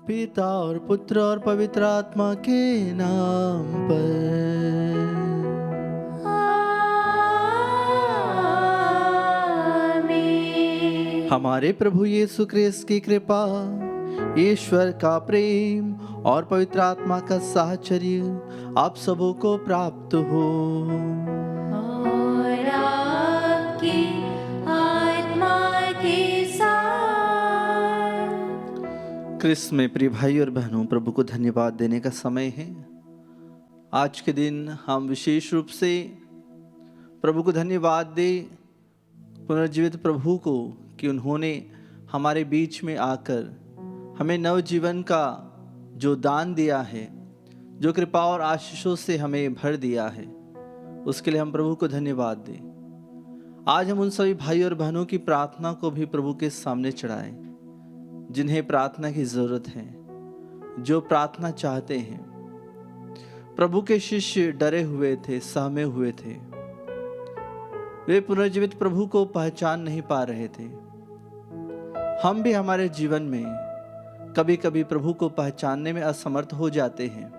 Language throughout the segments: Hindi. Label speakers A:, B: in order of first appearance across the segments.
A: पिता और पुत्र और पवित्र आत्मा के नाम पर।
B: आमीन।
A: हमारे प्रभु यीशु ख्रिस्त की कृपा, ईश्वर का प्रेम और पवित्र आत्मा का साहचर्य आप सबों को प्राप्त हो।
B: और आपकी आत्मा के साथ।
A: क्रिस्त में प्रिय भाई और बहनों, प्रभु को धन्यवाद देने का समय है। आज के दिन हम विशेष रूप से प्रभु को धन्यवाद दें, पुनर्जीवित प्रभु को, कि उन्होंने हमारे बीच में आकर हमें नवजीवन का जो दान दिया है, जो कृपा और आशीषों से हमें भर दिया है, उसके लिए हम प्रभु को धन्यवाद दें। आज हम उन सभी भाई और बहनों की प्रार्थना को भी प्रभु के सामने चढ़ाएं, जिन्हें प्रार्थना की जरूरत है, जो प्रार्थना चाहते हैं। प्रभु के शिष्य डरे हुए थे, सहमे हुए थे, वे पुनर्जीवित प्रभु को पहचान नहीं पा रहे थे। हम भी हमारे जीवन में कभी कभी प्रभु को पहचानने में असमर्थ हो जाते हैं।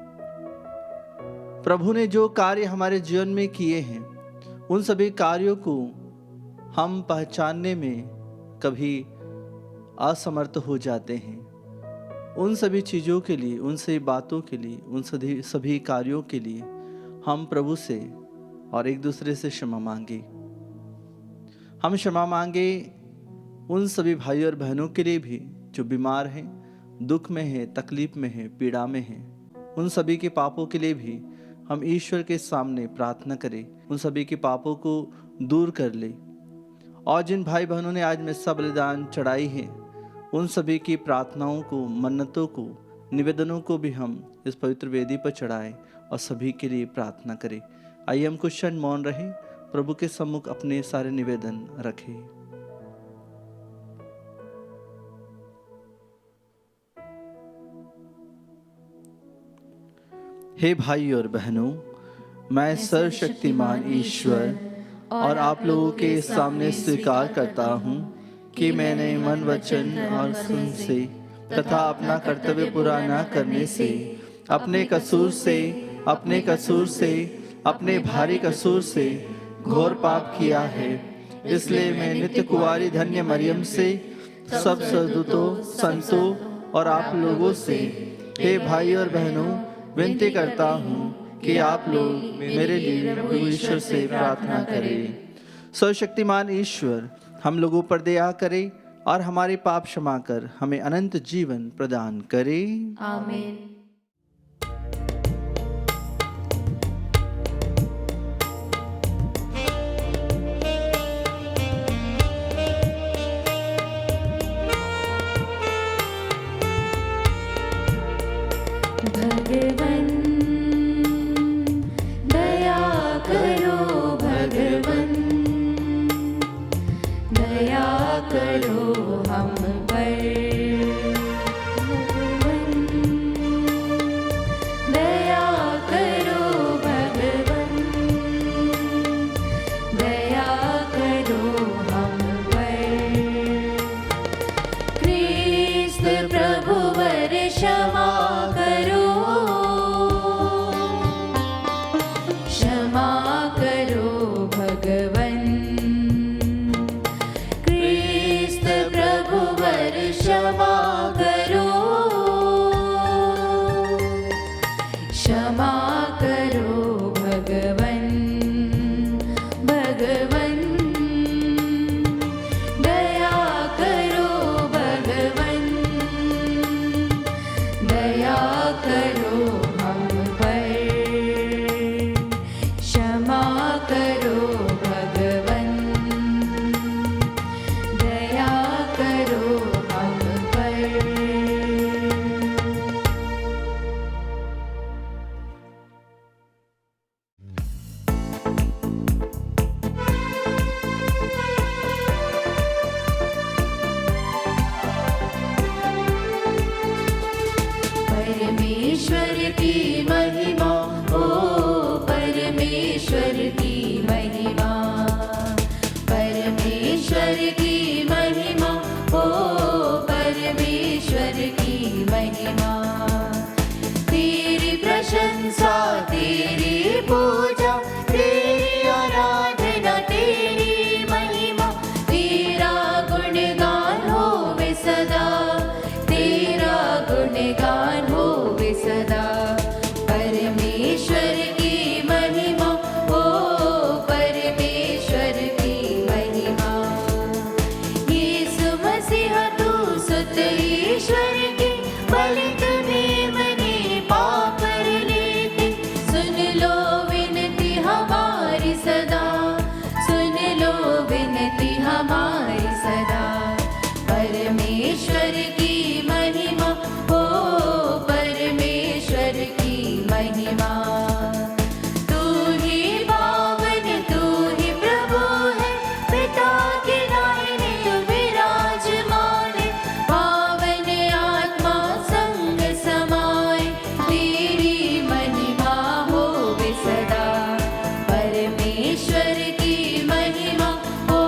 A: प्रभु ने जो कार्य हमारे जीवन में किए हैं, उन सभी कार्यों को हम पहचानने में कभी असमर्थ हो जाते हैं। उन सभी चीज़ों के लिए, उन सभी बातों के लिए, उन सभी कार्यों के लिए हम प्रभु से और एक दूसरे से क्षमा मांगे। हम क्षमा मांगे उन सभी भाई और बहनों के लिए भी जो बीमार हैं, दुख में हैं, तकलीफ में हैं, पीड़ा में हैं। उन सभी के पापों के लिए भी हम ईश्वर के सामने प्रार्थना करें, उन सभी के पापों को दूर कर ले। और जिन भाई बहनों ने आज में सब बलिदान चढ़ाई है, उन सभी की प्रार्थनाओं को, मन्नतों को, निवेदनों को भी हम इस पवित्र वेदी पर चढ़ाएं और सभी के लिए प्रार्थना करें। आइए हम कुछ क्षण मौन रहें, प्रभु के सम्मुख अपने सारे निवेदन रखें। हे भाई और बहनों, मैं सर्वशक्तिमान ईश्वर और आप लोगों के सामने स्वीकार करता हूँ कि मैंने मन, वचन और सुन से तथा अपना कर्तव्य पूरा न करने से, अपने कसूर से, अपने भारी कसूर से घोर पाप किया है। इसलिए मैं नित्य कुंवारी धन्य मरियम से, सब सदूतों, संतों और आप लोगों से, हे भाई और बहनों, विनती करता हूँ कि आप लोग मेरे लिए प्रभु ईश्वर से प्रार्थना करें। सर्वशक्तिमान ईश्वर हम लोगों पर दया करे और हमारे पाप क्षमा कर हमें अनंत जीवन प्रदान करे।
B: आमीन। भगवन दया करो, भगवन दया करो हम पर। भगवन दया करो, भगवन दया करो हम पर। क्रिस्त प्रभु वर क्षमा करो, क्षमा करो भगवन। क्रिस्त प्रभु वर क्षमा करो, क्षमा करो भगवन। भगवन दया करो, भगवन दया करो हम पर। क्षमा करो भगवन, दया करो हम पर। परमेश्वर की महिमा, ओ परमेश्वर की महिमा, परमेश्वर की महिमा, ओ परमेश्वर की महिमा। महिमा। तेरी प्रशंसा तेरी पूजा तेरी आराधना तेरी महिमा। तेरा गुणगान होवे सदा, तेरा गुणगान होवे सदा। परमेश्वर की महिमा, ओ परमेश्वर की महिमा। यीशु मसीह तू सुत ईश्वर के, पलक में मने पाप लेते। सुन लो विनती हमारी सदा, सुन लो विनती हमारी सदा। परमेश्वर की महिमा, ओ परमेश्वर की महिमा। तू ही पावन तू ही प्रभु है, पिता के दाहिने तू विराजमान है। पावन आत्मा संग समाए, तेरी महिमा होवे सदा। परमेश्वर की महिमा, ओ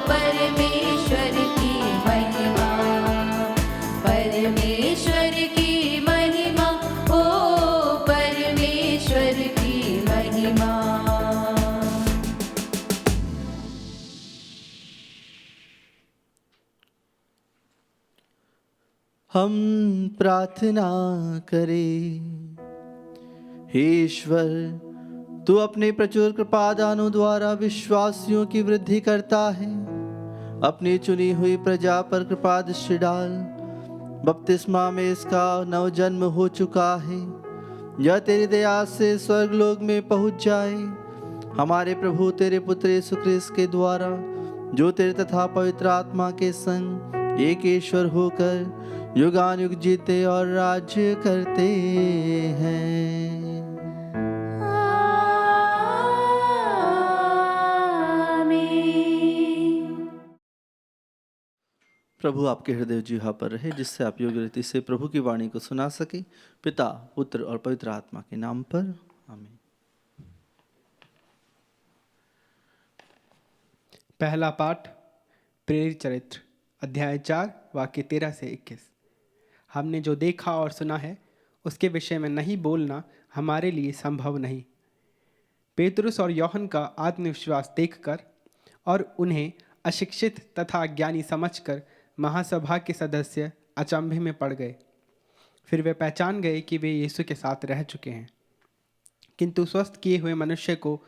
B: परमेश्वर की महिमा। परमेश्वर की महिमा, ओ परमेश्वर की महिमा।
A: हम प्रार्थना करें। हे ईश्वर, तू अपने प्रचुर कृपादानों द्वारा विश्वासियों की वृद्धि करता है। अपनी चुनी हुई प्रजा पर कृपा दृष्टि डाल। बपतिस्मा में इसका नवजन्म हो चुका है, यह तेरी दया से स्वर्गलोक में पहुंच जाए। हमारे प्रभु तेरे पुत्र यीशु ख्रिस्त के द्वारा, जो तेरे तथा पवित्र आत्मा के संग एक ईश्वर होकर युगानुयुग जीते और राज्य करते हैं।
B: आमीन।
A: प्रभु आपके हृदय जिह्वा पर रहे, जिससे आप योग्य रीति से प्रभु की वाणी को सुना सके। पिता, पुत्र और पवित्र आत्मा के नाम पर आमीन।
C: पहला पाठ प्रेरित चरित्र अध्याय 4 वाक्य 13 से 21। हमने जो देखा और सुना है उसके विषय में नहीं बोलना हमारे लिए संभव नहीं। पेतरुस और यूहन्ना का आत्मविश्वास देखकर और उन्हें अशिक्षित तथा अज्ञानी समझकर महासभा के सदस्य अचंभे में पड़ गए। फिर वे पहचान गए कि वे यीशु के साथ रह चुके हैं, किंतु स्वस्थ किए हुए मनुष्य को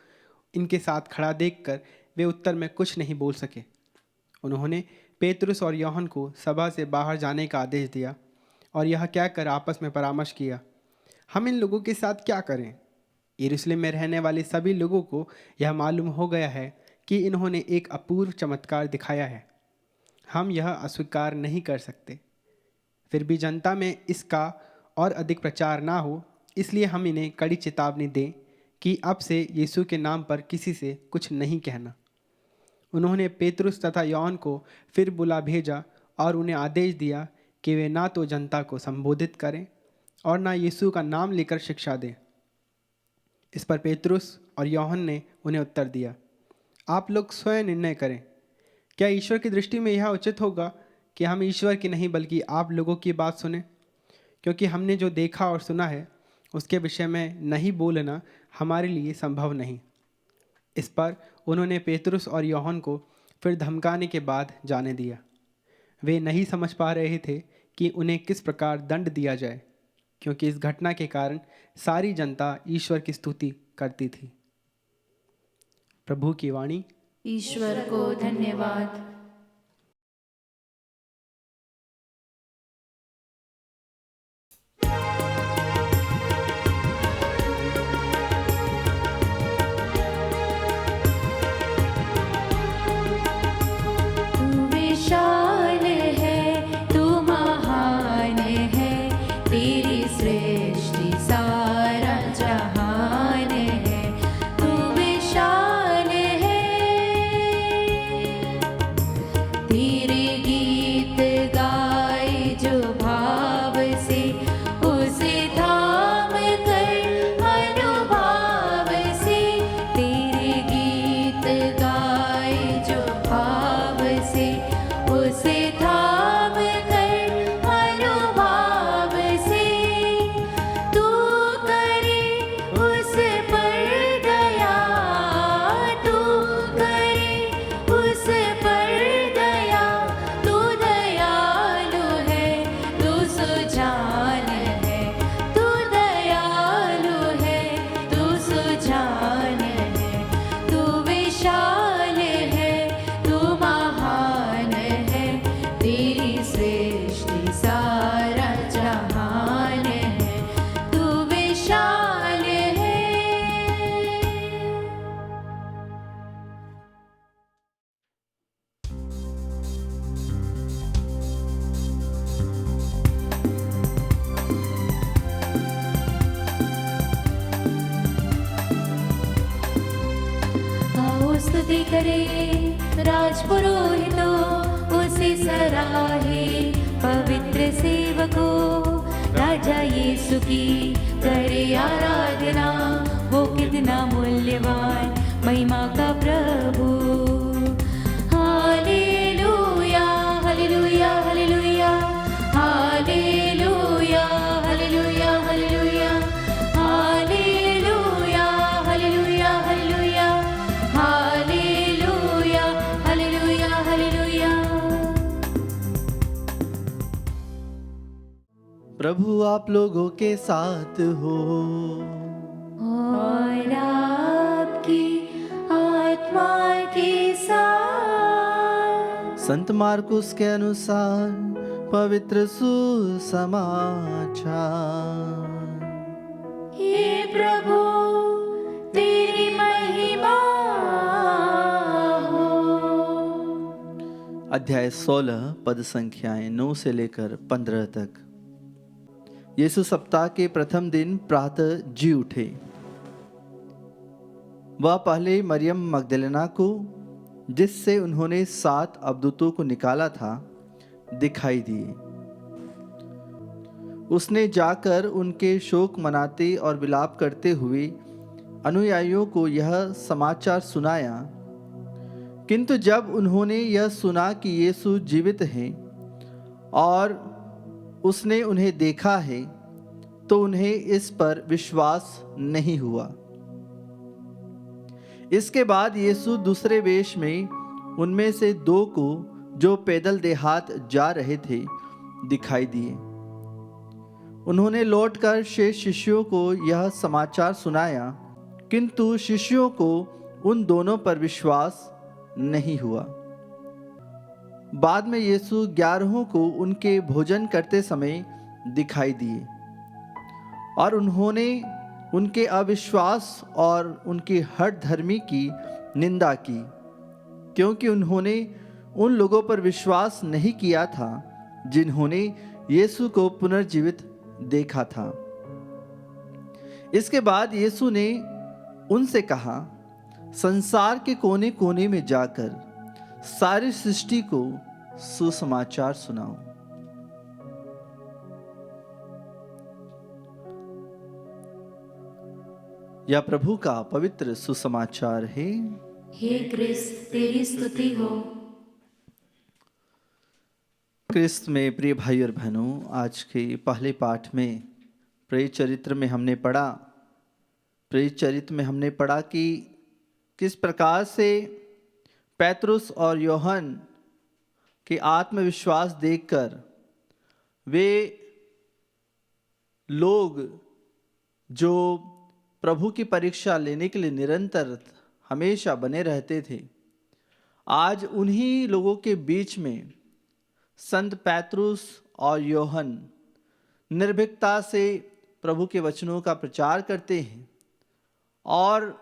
C: इनके साथ खड़ा देखकर वे उत्तर में कुछ नहीं बोल सके। उन्होंने पेतरुस और यूहन्ना को सभा से बाहर जाने का आदेश दिया और यह कहकर आपस में परामर्श किया, हम इन लोगों के साथ क्या करें? यरूशलेम में रहने वाले सभी लोगों को यह मालूम हो गया है कि इन्होंने एक अपूर्व चमत्कार दिखाया है। हम यह अस्वीकार नहीं कर सकते। फिर भी जनता में इसका और अधिक प्रचार ना हो, इसलिए हम इन्हें कड़ी चेतावनी दें कि अब से यीशु के नाम पर किसी से कुछ नहीं कहना। उन्होंने पेतरुस तथा यूहन्ना को फिर बुला भेजा और उन्हें आदेश दिया कि वे ना तो जनता को संबोधित करें और ना यीशु का नाम लेकर शिक्षा दें। इस पर पेतरुस और यूहन्ना ने उन्हें उत्तर दिया, आप लोग स्वयं निर्णय करें। क्या ईश्वर की दृष्टि में यह उचित होगा कि हम ईश्वर की नहीं बल्कि आप लोगों की बात सुने? क्योंकि हमने जो देखा और सुना है उसके विषय में नहीं बोलना हमारे लिए संभव नहीं। इस पर उन्होंने पेतरुस और यूहन्ना को फिर धमकाने के बाद जाने दिया। वे नहीं समझ पा रहे थे कि उन्हें किस प्रकार दंड दिया जाए, क्योंकि इस घटना के कारण सारी जनता ईश्वर की स्तुति करती थी। प्रभु की वाणी।
B: ईश्वर को धन्यवाद। तू विशाल है, तू महान है, तेरी सृष्टि सारा जहान है। तू विशाल है, तेरे गीत गाए जो भाव से, उसे थाम कर अनुभाव से। तेरे गीत गाए जो भाव से, उसे थाम कर अनुभाव स्तुति करे, राजपुरोहितों उसे सराहे, पवित्र सेवकों राजा यीशु की करे आराधना। वो कितना मूल्यवान, महिमा का प्रभु। Hallelujah hallelujah hallelujah hallelujah hallelujah hallelujah hallelujah hallelujah hallelujah hallelujah hallelujah hallelujah.
A: प्रभु आप लोगों के साथ हो
B: और आपकी आत्मा के साथ।
A: संत मार्कुस के अनुसार पवित्र सुसमाचार।
B: हे प्रभु तेरी महिमा हो।
A: अध्याय 16 पद संख्याएं 9 से लेकर 15 तक। यीशु सप्ताह के प्रथम दिन प्रातः जी उठे। वह पहले मरियम मगदलेना को, जिससे उन्होंने 7 अबदूतों को निकाला था, दिखाई दिए। उसने जाकर उनके शोक मनाते और विलाप करते हुए अनुयायियों को यह समाचार सुनाया। किंतु जब उन्होंने यह सुना कि यीशु जीवित हैं और उसने उन्हें देखा है, तो उन्हें इस पर विश्वास नहीं हुआ। इसके बाद यीशु दूसरे वेश में उनमें से 2 को, जो पैदल देहात जा रहे थे, दिखाई दिए। उन्होंने लौटकर शेष शिष्यों को यह समाचार सुनाया, किंतु शिष्यों को उन दोनों पर विश्वास नहीं हुआ। बाद में यीशु 11 को उनके भोजन करते समय दिखाई दिए और उन्होंने उनके अविश्वास और उनकी हठ धर्मी की निंदा की, क्योंकि उन्होंने उन लोगों पर विश्वास नहीं किया था जिन्होंने यीशु को पुनर्जीवित देखा था। इसके बाद यीशु ने उनसे कहा, संसार के कोने कोने में जाकर सारी सृष्टि को सुसमाचार सुनाओ। यह प्रभु का पवित्र सुसमाचार है।
B: हे क्रिस्त तेरी स्तुति हो।
A: क्रिस्त में प्रिय भाई और बहनों, आज के पहले पाठ में प्रेरित चरित्र में हमने पढ़ा कि किस प्रकार से पैतरुस और योहन के आत्मविश्वास देखकर वे लोग जो प्रभु की परीक्षा लेने के लिए निरंतर हमेशा बने रहते थे, आज उन्हीं लोगों के बीच में संत पैतरुस और योहन निर्भीकता से प्रभु के वचनों का प्रचार करते हैं और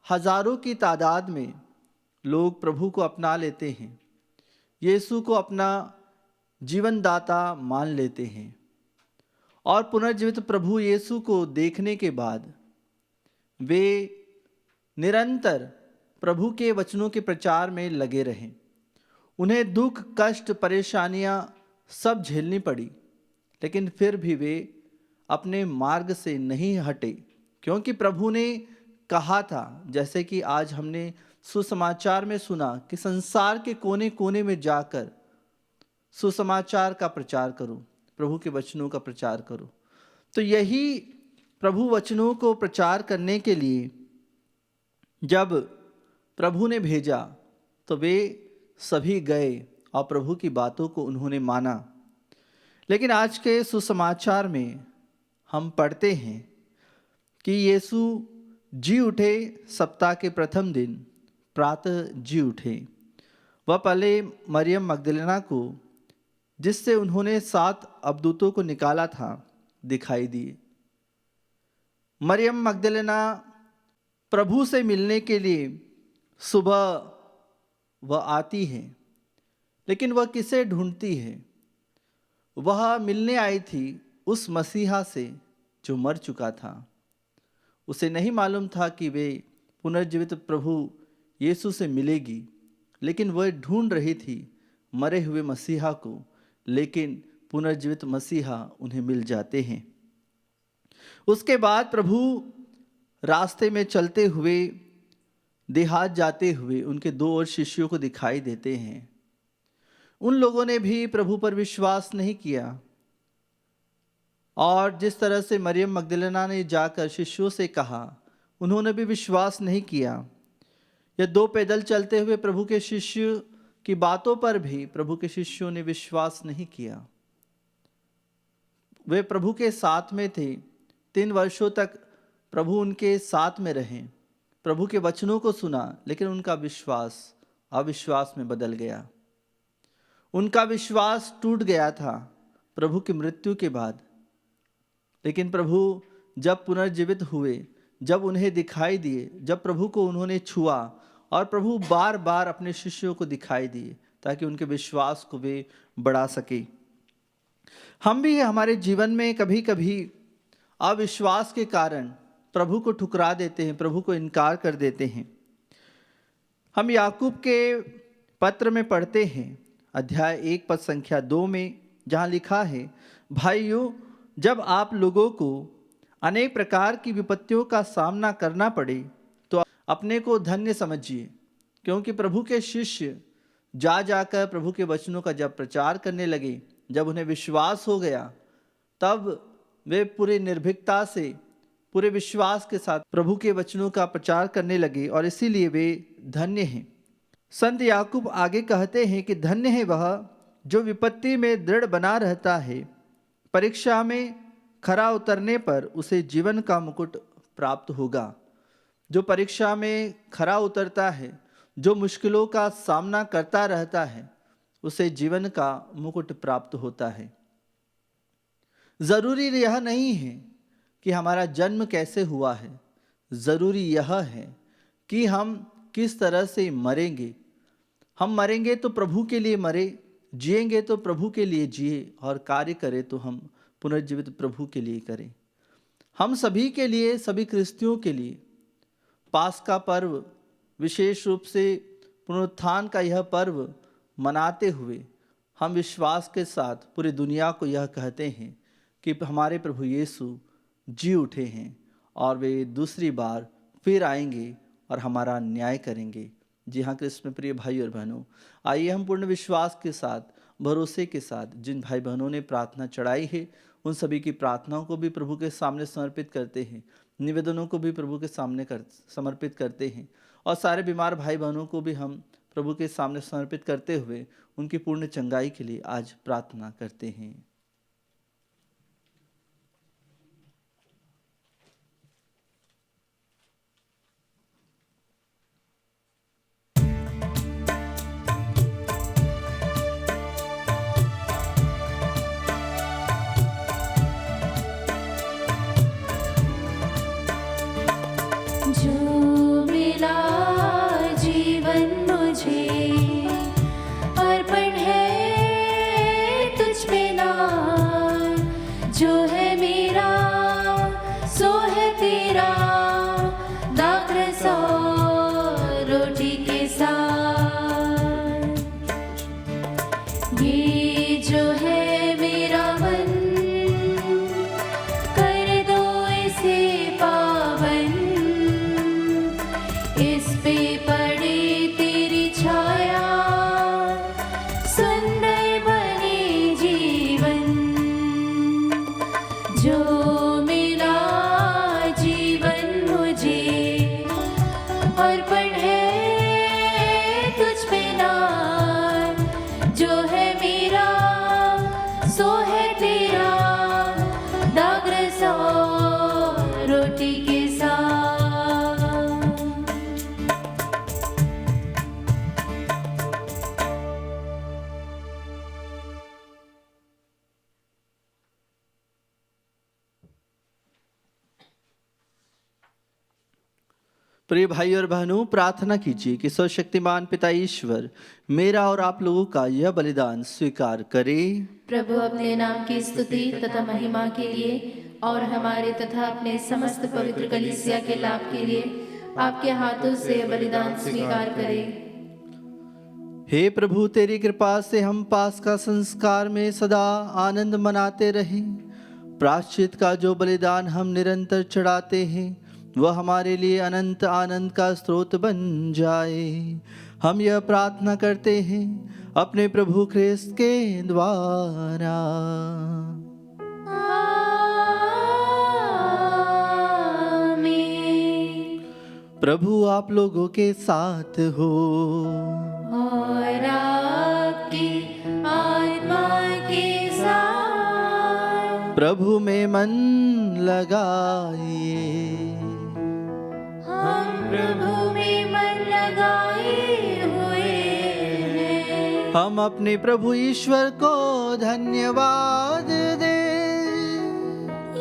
A: हजारों की तादाद में लोग प्रभु को अपना लेते हैं, यीशु को अपना जीवनदाता मान लेते हैं और पुनर्जीवित प्रभु यीशु को देखने के बाद वे निरंतर प्रभु के वचनों के प्रचार में लगे रहे। उन्हें दुख, कष्ट, परेशानियां सब झेलनी पड़ी, लेकिन फिर भी वे अपने मार्ग से नहीं हटे, क्योंकि प्रभु ने कहा था, जैसे कि आज हमने सुसमाचार में सुना, कि संसार के कोने कोने में जाकर सुसमाचार का प्रचार करो, प्रभु के वचनों का प्रचार करो। तो यही प्रभु वचनों को प्रचार करने के लिए जब प्रभु ने भेजा तो वे सभी गए और प्रभु की बातों को उन्होंने माना। लेकिन आज के सुसमाचार में हम पढ़ते हैं कि यीशु जी उठे, सप्ताह के प्रथम दिन प्रातः जी उठे। वह पहले मरियम मगदलेना को, जिससे उन्होंने 7 अबदूतों को निकाला था, दिखाई दिए। मरियम मगदलेना प्रभु से मिलने के लिए सुबह वह आती है, लेकिन वह किसे ढूंढती है? वह मिलने आई थी उस मसीहा से जो मर चुका था। उसे नहीं मालूम था कि वे पुनर्जीवित प्रभु यीशु से मिलेगी, लेकिन वह ढूंढ रही थी मरे हुए मसीहा को, लेकिन पुनर्जीवित मसीहा उन्हें मिल जाते हैं। उसके बाद प्रभु रास्ते में चलते हुए, देहात जाते हुए उनके 2 और शिष्यों को दिखाई देते हैं। उन लोगों ने भी प्रभु पर विश्वास नहीं किया, और जिस तरह से मरियम मगदलेना ने जाकर शिष्यों से कहा, उन्होंने भी विश्वास नहीं किया। या 2 पैदल चलते हुए प्रभु के शिष्य की बातों पर भी प्रभु के शिष्यों ने विश्वास नहीं किया। वे प्रभु के साथ में थे, 3 वर्षों तक प्रभु उनके साथ में रहे, प्रभु के वचनों को सुना, लेकिन उनका विश्वास अविश्वास में बदल गया। उनका विश्वास टूट गया था प्रभु की मृत्यु के बाद। लेकिन प्रभु जब पुनर्जीवित हुए, जब उन्हें दिखाई दिए, जब प्रभु को उन्होंने छुआ, और प्रभु बार बार अपने शिष्यों को दिखाई दिए ताकि उनके विश्वास को वे बढ़ा सके। हम भी हमारे जीवन में कभी कभी अविश्वास के कारण प्रभु को ठुकरा देते हैं, प्रभु को इनकार कर देते हैं। हम याकूब के पत्र में पढ़ते हैं, अध्याय 1 पद संख्या 2 में, जहाँ लिखा है, भाइयों, जब आप लोगों को अनेक प्रकार की विपत्तियों का सामना करना पड़े तो अपने को धन्य समझिए, क्योंकि प्रभु के शिष्य जा जाकर प्रभु के वचनों का जब प्रचार करने लगे, जब उन्हें विश्वास हो गया, तब वे पूरी निर्भीकता से, पूरे विश्वास के साथ प्रभु के वचनों का प्रचार करने लगे, और इसीलिए वे धन्य हैं। संत याकूब आगे कहते हैं कि धन्य है वह जो विपत्ति में दृढ़ बना रहता है, परीक्षा में खरा उतरने पर उसे जीवन का मुकुट प्राप्त होगा। जो परीक्षा में खरा उतरता है, जो मुश्किलों का सामना करता रहता है, उसे जीवन का मुकुट प्राप्त होता है। जरूरी यह नहीं है कि हमारा जन्म कैसे हुआ है, जरूरी यह है कि हम किस तरह से मरेंगे। हम मरेंगे तो प्रभु के लिए मरे, जिएंगे तो प्रभु के लिए जिए, और कार्य करें तो हम पुनर्जीवित प्रभु के लिए करें। हम सभी के लिए, सभी क्रिस्तियों के लिए पास्का पर्व, विशेष रूप से पुनरुत्थान का यह पर्व मनाते हुए हम विश्वास के साथ पूरी दुनिया को यह कहते हैं कि हमारे प्रभु यीशु जी उठे हैं, और वे दूसरी बार फिर आएंगे और हमारा न्याय करेंगे। जी हाँ कृष्ण में प्रिय भाई और बहनों, आइए हम पूर्ण विश्वास के साथ, भरोसे के साथ जिन भाई बहनों ने प्रार्थना चढ़ाई है, उन सभी की प्रार्थनाओं को भी प्रभु के सामने समर्पित करते हैं, निवेदनों को भी प्रभु के सामने समर्पित करते हैं, और सारे बीमार भाई बहनों को भी हम प्रभु के सामने समर्पित करते हुए उनकी पूर्ण चंगाई के लिए आज प्रार्थना करते हैं।
B: जो मिला जीवन मुझे, अर्पण है तुझ पे नाम। जो है मेरा सो है तेरा, दाग रसो रोटी के साथ। ये जो है मेरा मन, कर दो इसे पावन। इस पे पड़े तेरी छाया, सुंदर बने जीवन। जो मिला जीवन मुझे, अर्पण है तुझ पे नाम। जो है मेरा सो है तेरा, दाग रसो रोटी के साथ।
A: प्रिय भाई और बहनों, प्रार्थना कीजिए कि सर्वशक्तिमान पिता ईश्वर मेरा और आप लोगों का यह बलिदान स्वीकार करे।
B: प्रभु अपने नाम की स्तुति तथा महिमा के लिए और हमारे तथा अपने समस्त पवित्र कलीसिया के लाभ के लिए आपके हाथों से बलिदान स्वीकार करें।
A: हे प्रभु, तेरी कृपा से हम पास्का संस्कार में सदा आनंद मनाते रहें। प्रायश्चित का जो बलिदान हम निरंतर चढ़ाते हैं वह हमारे लिए अनंत आनंद का स्रोत बन जाए। हम यह प्रार्थना करते हैं अपने प्रभु ख्रिस्त के द्वारा।
B: आमीन।
A: प्रभु आप लोगों के साथ हो
B: और आपकी आत्मा के साथ।
A: प्रभु में मन लगाइए।
B: हम प्रभु में मन लगाए हुए हैं।
A: हम अपने प्रभु ईश्वर को धन्यवाद दें।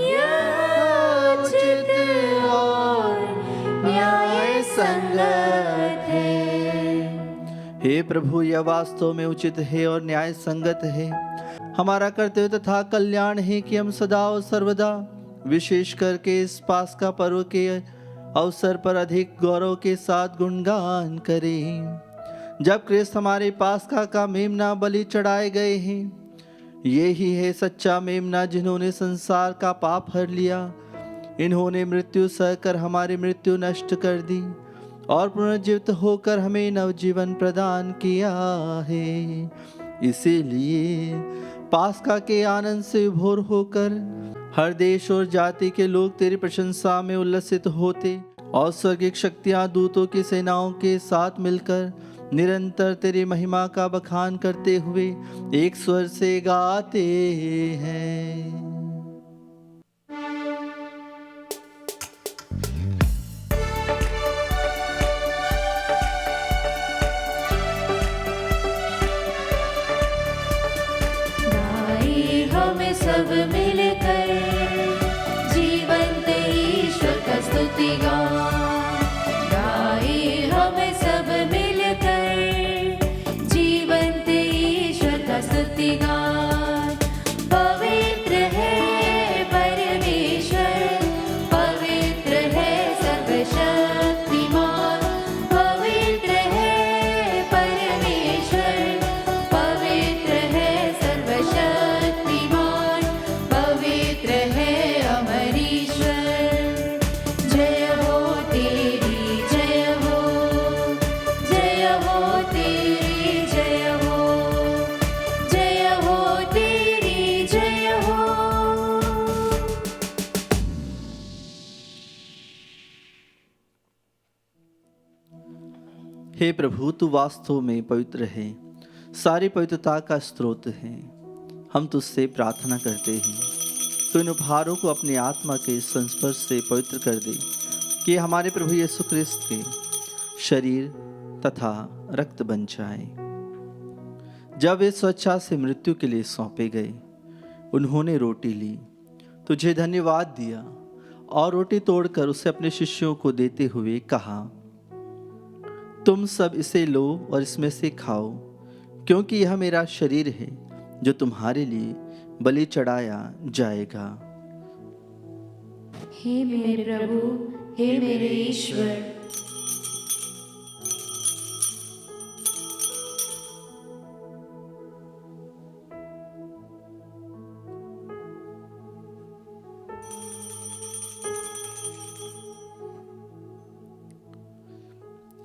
B: यह उचित और न्याय संगत है।
A: हे प्रभु, यह वास्तव में उचित है और न्याय संगत है। हमारा कर्तव्य तथा कल्याण है कि हम सदा और सर्वदा, विशेष करके इस पास्का पर्व के अवसर पर अधिक गौरव के साथ गुणगान करें। जब ख्रिस्त हमारे पास्का का मेमना बलि चढ़ाए गए हैं, ये ही है सच्चा मेमना जिन्होंने संसार का पाप हर लिया। इन्होंने मृत्यु सहकर हमारी मृत्यु नष्ट कर दी और पुनर्जीवित होकर हमें नवजीवन प्रदान किया है। इसीलिए पास्का के आनंद से विभोर होकर हर देश और जाति के लोग तेरी प्रशंसा में उल्लसित होते और स्वर्गिक शक्तियां दूतों की सेनाओं के साथ मिलकर निरंतर तेरी महिमा का बखान करते हुए एक स्वर से गाते हैं।
B: हमें सब मिलकर जीवंत ईश्वर का स्तुति गाए। हमें सब मिलकर जीवंत ईश्वर का स्तुति पवित्र है परमेश्वर, पवित्र है सर्वशक्तिमान। पवित्र है परमेश्वर, पवित्र है सर्वशक्तिमान। पवित्र है अमर ईश्वर। जय हो तेरी, जय हो, जय हो तेरी, जय हो, जय हो तेरी, जय हो।
A: हे प्रभु, तू वास्तव में पवित्र है, सारी पवित्रता का स्रोत है। हम तुझसे प्रार्थना करते हैं तो इन उपहारों को अपनी आत्मा के संस्पर्श से पवित्र कर दे कि हमारे प्रभु यीशु ख्रिस्त के शरीर तथा रक्त बन जाए। जब वे स्वेच्छा से मृत्यु के लिए सौंपे गए, उन्होंने रोटी ली, तुझे धन्यवाद दिया और रोटी तोड़कर उसे अपने शिष्यों को देते हुए कहा, तुम सब इसे लो और इसमें से खाओ, क्योंकि यह मेरा शरीर है जो तुम्हारे लिए बलि चढ़ाया जाएगा।
B: हे मेरे प्रभु, हे मेरे ईश्वर।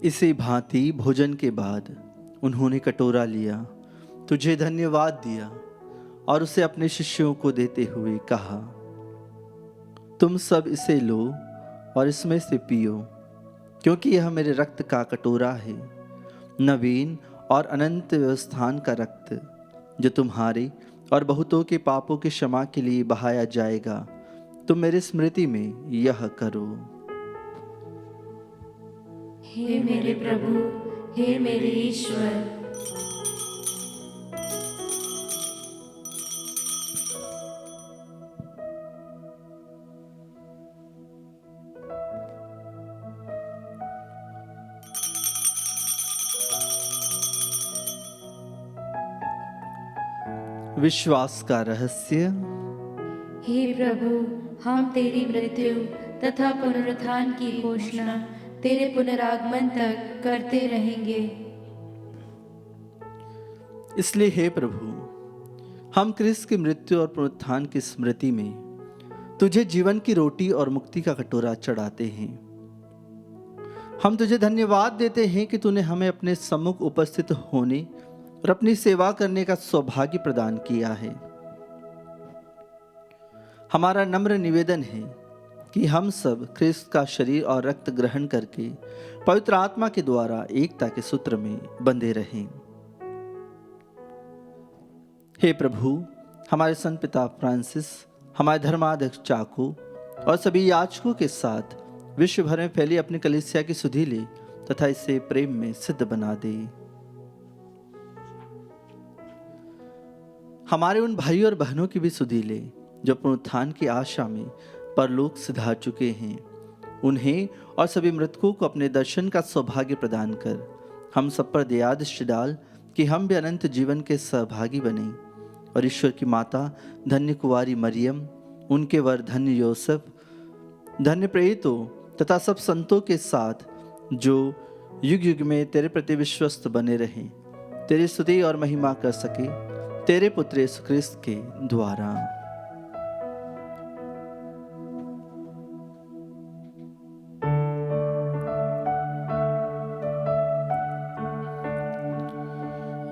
A: इसी भांति भोजन के बाद उन्होंने कटोरा लिया, तुझे धन्यवाद दिया और उसे अपने शिष्यों को देते हुए कहा, तुम सब इसे लो और इसमें से पियो, क्योंकि यह मेरे रक्त का कटोरा है, नवीन और अनंत व्यवस्थान का रक्त, जो तुम्हारे और बहुतों के पापों की क्षमा के लिए बहाया जाएगा। तुम मेरी स्मृति में यह करो।
B: हे मेरे प्रभु, हे मेरे ईश्वर।
A: विश्वास का रहस्य।
B: हे प्रभु, हम तेरी मृत्यु तथा पुनरुत्थान की घोषणा तेरे पुनरागमन तक करते रहेंगे।
A: इसलिए हे प्रभु, हम क्रिस्त की मृत्यु और पुनरुत्थान की स्मृति में तुझे जीवन की रोटी और मुक्ति का कटोरा चढ़ाते हैं। हम तुझे धन्यवाद देते हैं कि तूने हमें अपने सम्मुख उपस्थित होने और अपनी सेवा करने का सौभाग्य प्रदान किया है। हमारा नम्र निवेदन है कि हम सब क्रिस्त का शरीर और रक्त ग्रहण करके पवित्र आत्मा के द्वारा एकता के सूत्र में बंधे रहें। हे प्रभु, हमारे संत पिता फ्रांसिस, हमारे धर्माध्यक्ष चाकू और सभी याजकों के साथ विश्व भर में फैली अपनी कलीसिया की सुधि ले तथा इसे प्रेम में सिद्ध बना दे। हमारे उन भाइयों और बहनों की भी सुधि ले जो पुनरुत्थान की आशा में परलोक सिधा चुके हैं। उन्हें और सभी मृतकों को अपने दर्शन का सौभाग्य प्रदान कर हम सब पर दया दृष्टि डाल कि हम भी अनंत जीवन के सहभागी बने और ईश्वर की माता धन्य कुंवारी मरियम, उनके वर धन्य योसेफ, धन्य प्रेरितों तथा सब संतों के साथ जो युग युग में तेरे प्रति विश्वस्त बने रहें, तेरी स्तुति और महिमा कर सके तेरे पुत्र यीशु क्रिस्त के द्वारा।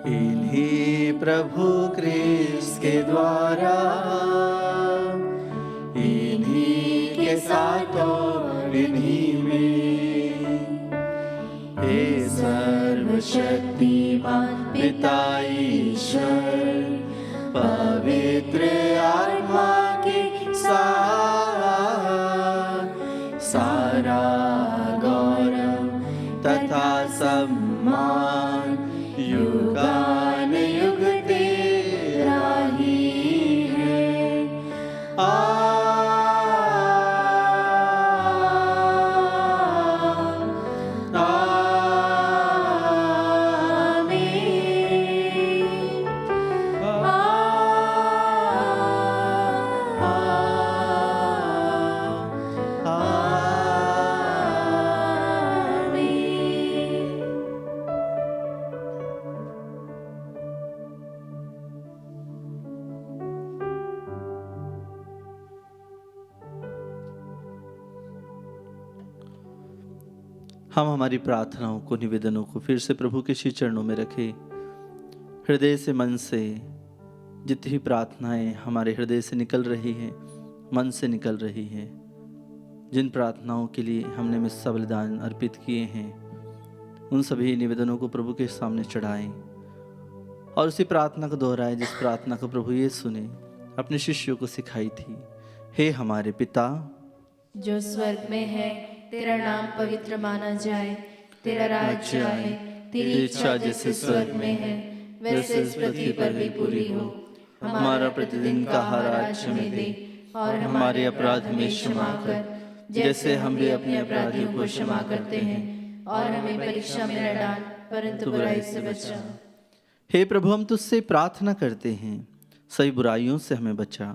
A: इन्हीं प्रभु क्रिस्त के द्वारा, इन्हीं के साथ और इन्हीं में, हे सर्वशक्तिमान पिता ईश्वर, पवित्र आत्मा के साथ सारा गौरव तथा सम्मान युगान युग तेरा ही है। हम हमारी प्रार्थनाओं को, निवेदनों को फिर से प्रभु के श्री चरणों में रखें। हृदय से, मन से जितनी भी प्रार्थनाएं हमारे हृदय से निकल रही हैं, मन से निकल रही हैं, जिन प्रार्थनाओं के लिए हमने मिस्सा बलिदान अर्पित किए हैं, उन सभी निवेदनों को प्रभु के सामने चढ़ाएं और उसी प्रार्थना को दोहराएं जिस प्रार्थना को प्रभु यीशु ने अपने शिष्यों को सिखाई थी। हे हमारे पिता
B: जो स्वर्ग में है, तेरा नाम पवित्र माना जाए, तेरा राज्य आए, तेरी इच्छा जैसे स्वर्ग में है वैसे इस पृथ्वी पर भी पूरी हो। हमारा प्रतिदिन का आहार आज हमें दे और हमारे अपराध हमें क्षमा कर, जैसे हम भी अपने अपराधियों को क्षमा करते हैं, और हमें परीक्षा में न डाल परंतु बुराई से बचा।
A: हे प्रभु, हम तुझसे प्रार्थना करते हैं, सभी बुराइयों से हमें बचा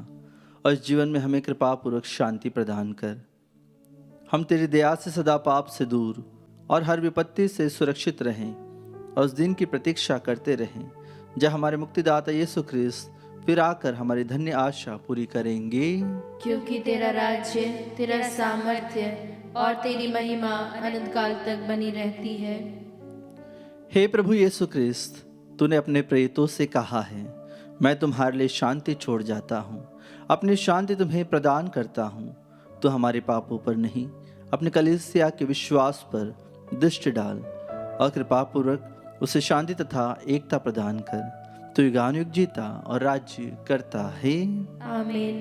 A: और इस जीवन में हमें कृपा पूर्वक शांति प्रदान कर। हम तेरी दया से सदा पाप से दूर और हर विपत्ति से सुरक्षित रहें और उस दिन की प्रतीक्षा करते रहें जब हमारे मुक्तिदाता यीशु क्रिस्त फिर आकर हमारी धन्य आशा पूरी करेंगे।
B: क्योंकि तेरा राज्य, तेरा सामर्थ्य और तेरी महिमा अनंत काल तक बनी रहती है।
A: हे प्रभु यीशु क्रिस्त, तूने अपने प्रेरितों से कहा है, मैं तुम्हारे लिए शांति छोड़ जाता हूँ, अपनी शांति तुम्हें प्रदान करता हूँ। तो हमारे पापों पर नहीं, अपने कलीसिया के विश्वास पर दृष्टि डाल और कृपापूर्वक उसे शांति तथा एकता प्रदान कर। तो युगानुयुग जीता और राज्य करता है।
B: आमीन।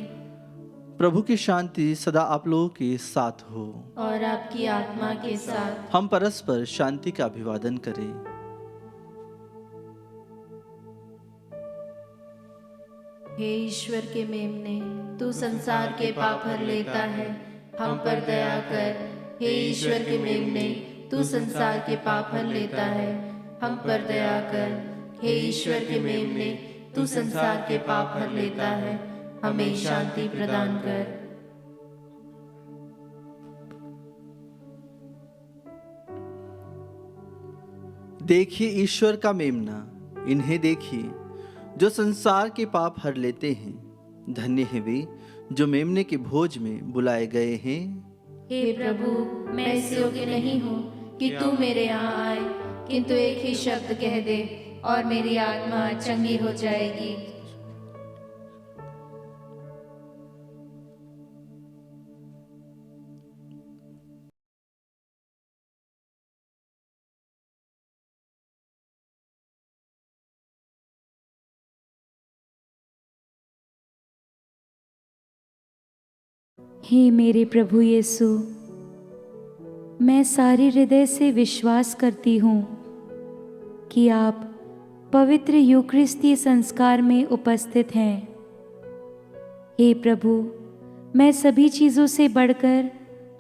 A: प्रभु की शांति सदा आप लोगों के साथ हो
B: और आपकी आत्मा के साथ।
A: हम परस्पर शांति का अभिवादन करें।
B: हे ईश्वर के मेमने, तू संसार के पाप हर लेता है, हम पर दया कर। हे ईश्वर के मेमने, तू संसार के पाप हर लेता है, हम पर दया कर। हे ईश्वर के मेमने, तू संसार के पाप हर लेता है, हमें शांति प्रदान कर।
A: देखिए ईश्वर का मेमना, इन्हें देखिए जो संसार के पाप हर लेते हैं। धन्य है वे जो मेमने के भोज में बुलाए गए हैं।
B: हे प्रभु, मैं इस योग्य नहीं हूँ कि तू मेरे यहाँ आए, किंतु एक ही शब्द कह दे और मेरी आत्मा चंगी हो जाएगी।
D: हे मेरे प्रभु यीशु, मैं सारे हृदय से विश्वास करती हूँ कि आप पवित्र यूकरिस्ती संस्कार में उपस्थित हैं। हे प्रभु, मैं सभी चीज़ों से बढ़कर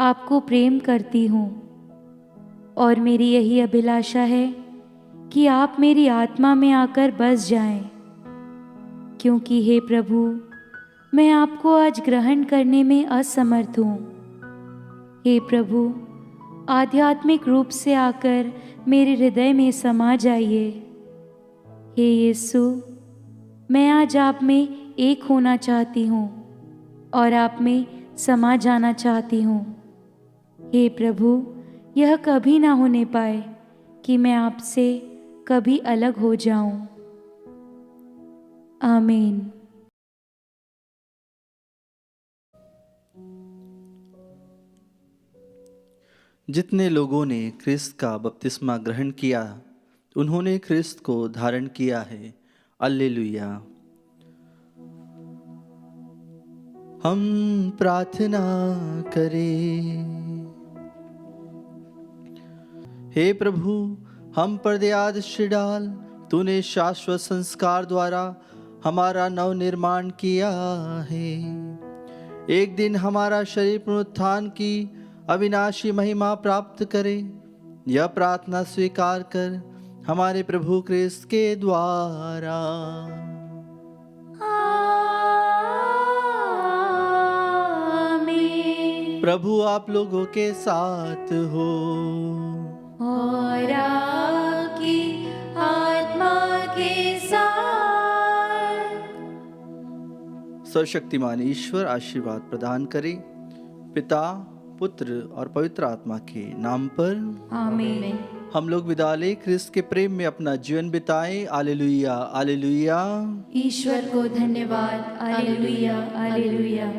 D: आपको प्रेम करती हूँ और मेरी यही अभिलाषा है कि आप मेरी आत्मा में आकर बस जाएं, क्योंकि हे प्रभु, मैं आपको आज ग्रहण करने में असमर्थ हूँ। हे प्रभु, आध्यात्मिक रूप से आकर मेरे हृदय में समा जाइए। हे यीशु, मैं आज आप में एक होना चाहती हूँ और आप में समा जाना चाहती हूँ। हे प्रभु, यह कभी ना होने पाए कि मैं आपसे कभी अलग हो जाऊं। आमीन।
A: जितने लोगों ने ख्रिस्त का बपतिस्मा ग्रहण किया, उन्होंने ख्रिस्त को धारण किया है। alleluia। हम प्रार्थना करें। हे प्रभु, हम पर दया दृष्टि डाल। तूने शाश्वत संस्कार द्वारा हमारा नव निर्माण किया है। एक दिन हमारा शरीर पुनरुत्थान की अविनाशी महिमा प्राप्त करे। यह प्रार्थना स्वीकार कर हमारे प्रभु ख्रिस्त के द्वारा।
D: आमीन।
A: प्रभु आप लोगों के साथ हो
D: और आपकी आत्मा के साथ।
A: सर्वशक्तिमान ईश्वर आशीर्वाद प्रदान करे, पिता, पुत्र और पवित्र आत्मा के नाम पर।
D: आमीन।
A: हम लोग विदा ले ख्रिस्त के प्रेम में अपना जीवन बिताएं। alleluia, alleluia।
B: ईश्वर को धन्यवाद। Hallelujah, hallelujah.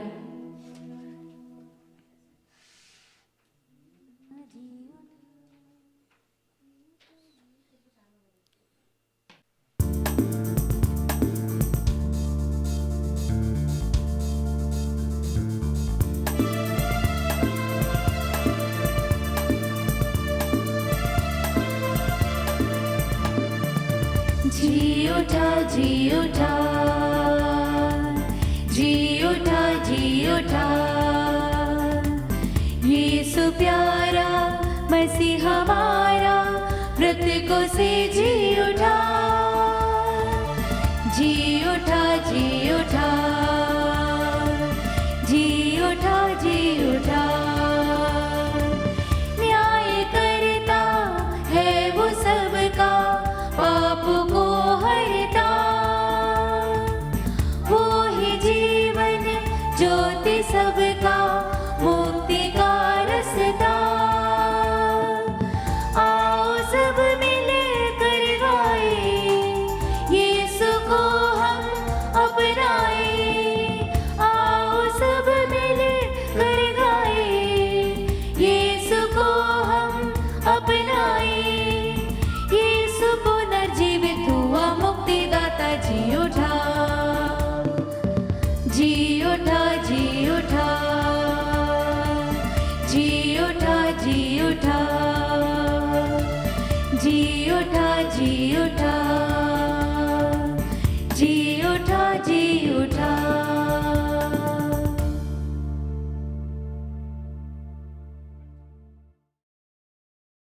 D: जी उठा, जी उठा, जी उठा, जी उठा, यीशु प्यारा मसीह हमारा, मृतकों से जी उठा, जी उठा, जी उठा, जी उठा, जी उठा। न्याय करता है वो सबका, पाप को हरता, वो ही जीवन ज्योति सबका, मुक्ति का रास्ता। आओ सब मिलकर गाए, यीशु को हम अपनाए। आओ सब मिलकर गाए, यीशु को हम अपनाए। यीशु पुनर्जीवित हुआ, मुक्तिदाता जी उठा, जी उठा, जी उठा, जी उठा, जी उठा, जी उठा, जी उठा।